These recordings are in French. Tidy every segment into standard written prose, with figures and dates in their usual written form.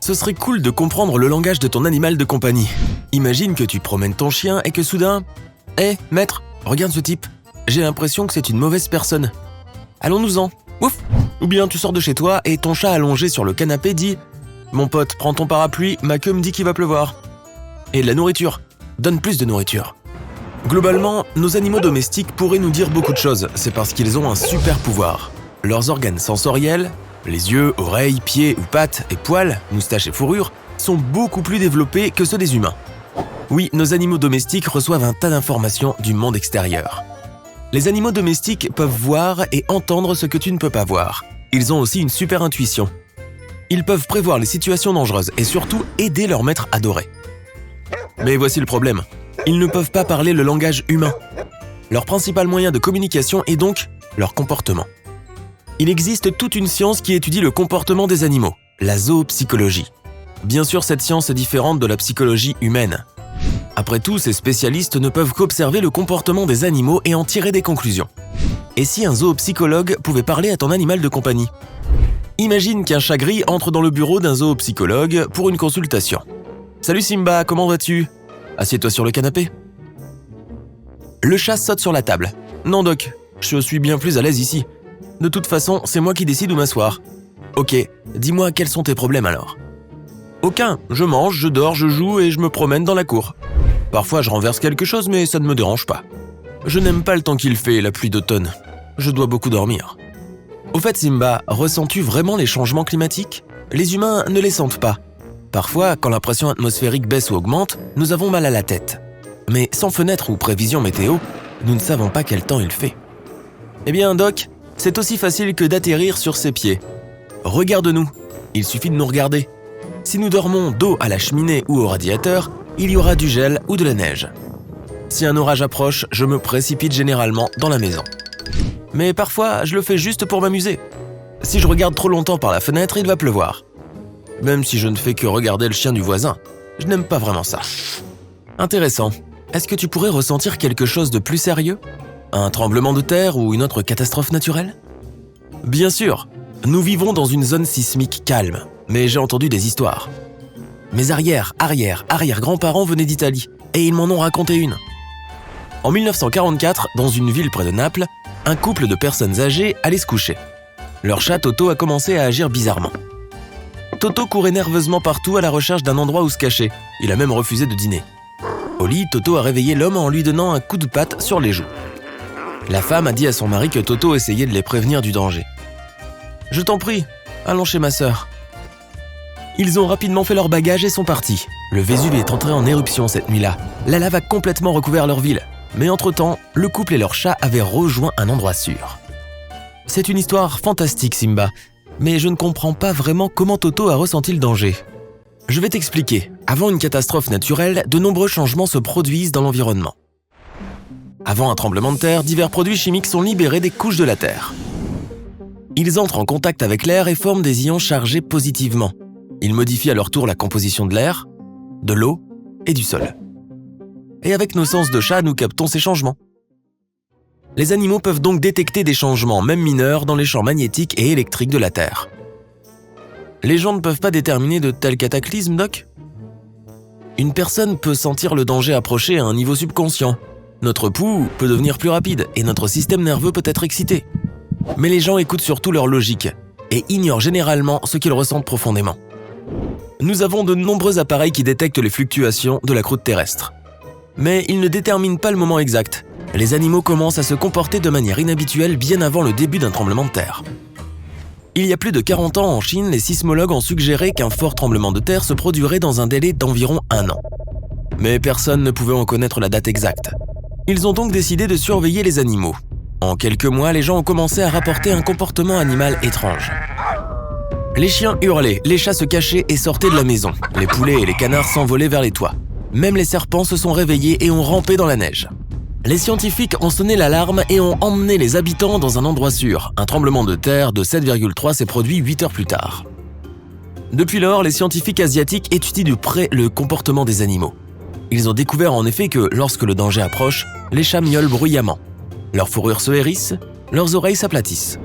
Ce serait cool de comprendre le langage de ton animal de compagnie. Imagine que tu promènes ton chien et que soudain... « Hé, maître, regarde ce type. J'ai l'impression que c'est une mauvaise personne. Allons-nous-en. Ouf !» Ou bien tu sors de chez toi et ton chat allongé sur le canapé dit « Mon pote, prends ton parapluie, ma queue me dit qu'il va pleuvoir. » Et de la nourriture. Donne plus de nourriture. Globalement, nos animaux domestiques pourraient nous dire beaucoup de choses. C'est parce qu'ils ont un super pouvoir. Leurs organes sensoriels, les yeux, oreilles, pieds ou pattes et poils, moustaches et fourrures, sont beaucoup plus développés que ceux des humains. Oui, nos animaux domestiques reçoivent un tas d'informations du monde extérieur. Les animaux domestiques peuvent voir et entendre ce que tu ne peux pas voir. Ils ont aussi une super intuition. Ils peuvent prévoir les situations dangereuses et surtout aider leur maître adoré. Mais voici le problème. Ils ne peuvent pas parler le langage humain. Leur principal moyen de communication est donc leur comportement. Il existe toute une science qui étudie le comportement des animaux, la zoopsychologie. Bien sûr, cette science est différente de la psychologie humaine. Après tout, ces spécialistes ne peuvent qu'observer le comportement des animaux et en tirer des conclusions. Et si un zoopsychologue pouvait parler à ton animal de compagnie ? Imagine qu'un chat gris entre dans le bureau d'un zoopsychologue pour une consultation. « Salut Simba, comment vas-tu ? Assieds-toi sur le canapé. » Le chat saute sur la table. « Non doc, je suis bien plus à l'aise ici. De toute façon, c'est moi qui décide où m'asseoir. » « Ok, dis-moi quels sont tes problèmes alors ? » « Aucun, je mange, je dors, je joue et je me promène dans la cour. Parfois je renverse quelque chose mais ça ne me dérange pas. Je n'aime pas le temps qu'il fait, la pluie d'automne. Je dois beaucoup dormir. » Au fait Simba, ressens-tu vraiment les changements climatiques ? Les humains ne les sentent pas. Parfois, quand la pression atmosphérique baisse ou augmente, nous avons mal à la tête. Mais sans fenêtre ou prévision météo, nous ne savons pas quel temps il fait. Eh bien Doc, c'est aussi facile que d'atterrir sur ses pieds. Regarde-nous, il suffit de nous regarder. Si nous dormons dos à la cheminée ou au radiateur, il y aura du gel ou de la neige. Si un orage approche, je me précipite généralement dans la maison. Mais parfois, je le fais juste pour m'amuser. Si je regarde trop longtemps par la fenêtre, il va pleuvoir. Même si je ne fais que regarder le chien du voisin, je n'aime pas vraiment ça. Intéressant. Est-ce que tu pourrais ressentir quelque chose de plus sérieux ? Un tremblement de terre ou une autre catastrophe naturelle ? Bien sûr, nous vivons dans une zone sismique calme, mais j'ai entendu des histoires. Mes arrière-grands-parents venaient d'Italie, et ils m'en ont raconté une. En 1944, dans une ville près de Naples, un couple de personnes âgées allait se coucher. Leur chat Toto a commencé à agir bizarrement. Toto courait nerveusement partout à la recherche d'un endroit où se cacher. Il a même refusé de dîner. Au lit, Toto a réveillé l'homme en lui donnant un coup de patte sur les joues. La femme a dit à son mari que Toto essayait de les prévenir du danger. « Je t'en prie, allons chez ma sœur. » Ils ont rapidement fait leur bagage et sont partis. Le Vésuve est entré en éruption cette nuit-là. La lave a complètement recouvert leur ville. Mais entre-temps, le couple et leur chat avaient rejoint un endroit sûr. C'est une histoire fantastique, Simba, mais je ne comprends pas vraiment comment Toto a ressenti le danger. Je vais t'expliquer. Avant une catastrophe naturelle, de nombreux changements se produisent dans l'environnement. Avant un tremblement de terre, divers produits chimiques sont libérés des couches de la Terre. Ils entrent en contact avec l'air et forment des ions chargés positivement. Ils modifient à leur tour la composition de l'air, de l'eau et du sol. Et avec nos sens de chat, nous captons ces changements. Les animaux peuvent donc détecter des changements, même mineurs, dans les champs magnétiques et électriques de la Terre. Les gens ne peuvent pas déterminer de tels cataclysmes, Doc ? Une personne peut sentir le danger approcher à un niveau subconscient. Notre pouls peut devenir plus rapide et notre système nerveux peut être excité. Mais les gens écoutent surtout leur logique et ignorent généralement ce qu'ils ressentent profondément. Nous avons de nombreux appareils qui détectent les fluctuations de la croûte terrestre. Mais ils ne déterminent pas le moment exact. Les animaux commencent à se comporter de manière inhabituelle bien avant le début d'un tremblement de terre. Il y a plus de 40 ans en Chine, les sismologues ont suggéré qu'un fort tremblement de terre se produirait dans un délai d'environ 1 an. Mais personne ne pouvait en connaître la date exacte. Ils ont donc décidé de surveiller les animaux. En quelques mois, les gens ont commencé à rapporter un comportement animal étrange. Les chiens hurlaient, les chats se cachaient et sortaient de la maison. Les poulets et les canards s'envolaient vers les toits. Même les serpents se sont réveillés et ont rampé dans la neige. Les scientifiques ont sonné l'alarme et ont emmené les habitants dans un endroit sûr. Un tremblement de terre de 7,3 s'est produit 8 heures plus tard. Depuis lors, les scientifiques asiatiques étudient de près le comportement des animaux. Ils ont découvert en effet que, lorsque le danger approche, les chats miaulent bruyamment. Leurs fourrures se hérissent, leurs oreilles s'aplatissent.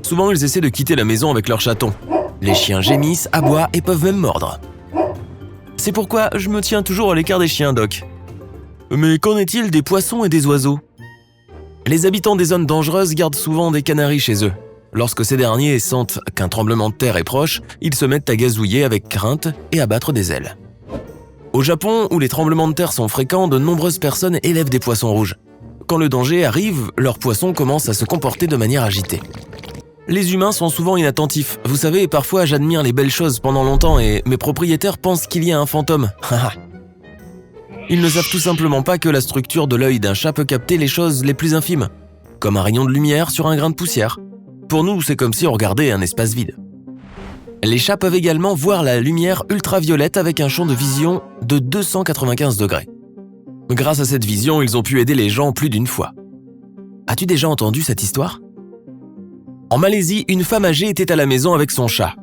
Souvent, ils essaient de quitter la maison avec leurs chatons. Les chiens gémissent, aboient et peuvent même mordre. C'est pourquoi je me tiens toujours à l'écart des chiens, Doc. Mais qu'en est-il des poissons et des oiseaux? Les habitants des zones dangereuses gardent souvent des canaris chez eux. Lorsque ces derniers sentent qu'un tremblement de terre est proche, ils se mettent à gazouiller avec crainte et à battre des ailes. Au Japon, où les tremblements de terre sont fréquents, de nombreuses personnes élèvent des poissons rouges. Quand le danger arrive, leurs poissons commencent à se comporter de manière agitée. Les humains sont souvent inattentifs. Vous savez, parfois j'admire les belles choses pendant longtemps et mes propriétaires pensent qu'il y a un fantôme. Ils ne savent tout simplement pas que la structure de l'œil d'un chat peut capter les choses les plus infimes, comme un rayon de lumière sur un grain de poussière. Pour nous, c'est comme si on regardait un espace vide. Les chats peuvent également voir la lumière ultraviolette avec un champ de vision de 295 degrés. Grâce à cette vision, ils ont pu aider les gens plus d'une fois. As-tu déjà entendu cette histoire? En Malaisie, une femme âgée était à la maison avec son chat.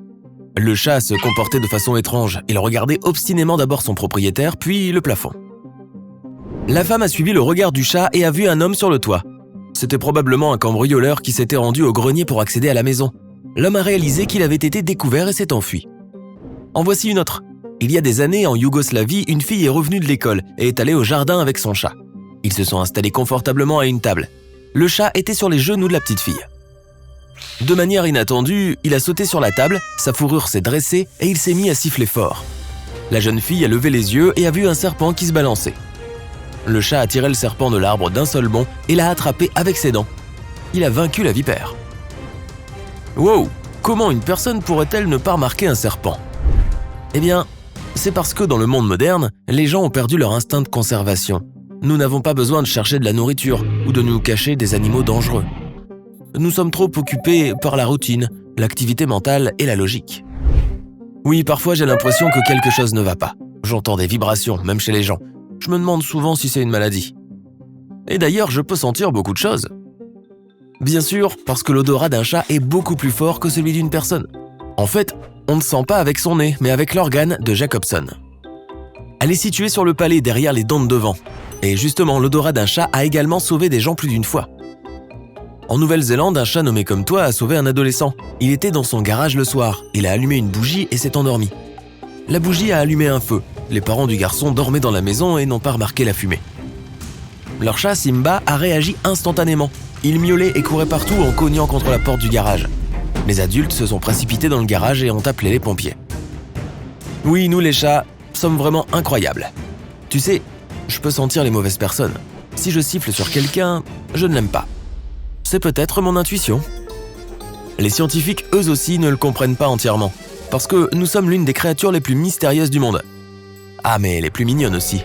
Le chat se comportait de façon étrange. Il regardait obstinément d'abord son propriétaire, puis le plafond. La femme a suivi le regard du chat et a vu un homme sur le toit. C'était probablement un cambrioleur qui s'était rendu au grenier pour accéder à la maison. L'homme a réalisé qu'il avait été découvert et s'est enfui. En voici une autre. Il y a des années, en Yougoslavie, une fille est revenue de l'école et est allée au jardin avec son chat. Ils se sont installés confortablement à une table. Le chat était sur les genoux de la petite fille. De manière inattendue, il a sauté sur la table, sa fourrure s'est dressée et il s'est mis à siffler fort. La jeune fille a levé les yeux et a vu un serpent qui se balançait. Le chat a tiré le serpent de l'arbre d'un seul bond et l'a attrapé avec ses dents. Il a vaincu la vipère. Wow! Comment une personne pourrait-elle ne pas remarquer un serpent? Eh bien, c'est parce que dans le monde moderne, les gens ont perdu leur instinct de conservation. Nous n'avons pas besoin de chercher de la nourriture ou de nous cacher des animaux dangereux. Nous sommes trop occupés par la routine, l'activité mentale et la logique. Oui, parfois j'ai l'impression que quelque chose ne va pas. J'entends des vibrations, même chez les gens. Je me demande souvent si c'est une maladie. Et d'ailleurs, je peux sentir beaucoup de choses. Bien sûr, parce que l'odorat d'un chat est beaucoup plus fort que celui d'une personne. En fait, on ne sent pas avec son nez, mais avec l'organe de Jacobson. Elle est située sur le palais derrière les dents de devant. Et justement, l'odorat d'un chat a également sauvé des gens plus d'une fois. En Nouvelle-Zélande, un chat nommé comme toi a sauvé un adolescent. Il était dans son garage le soir. Il a allumé une bougie et s'est endormi. La bougie a allumé un feu. Les parents du garçon dormaient dans la maison et n'ont pas remarqué la fumée. Leur chat, Simba, a réagi instantanément. Il miaulait et courait partout en cognant contre la porte du garage. Les adultes se sont précipités dans le garage et ont appelé les pompiers. Oui, nous les chats, sommes vraiment incroyables. Tu sais, je peux sentir les mauvaises personnes. Si je siffle sur quelqu'un, je ne l'aime pas. C'est peut-être mon intuition. Les scientifiques, eux aussi, ne le comprennent pas entièrement. Parce que nous sommes l'une des créatures les plus mystérieuses du monde. Ah, mais les plus mignonnes aussi.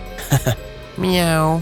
Miaou.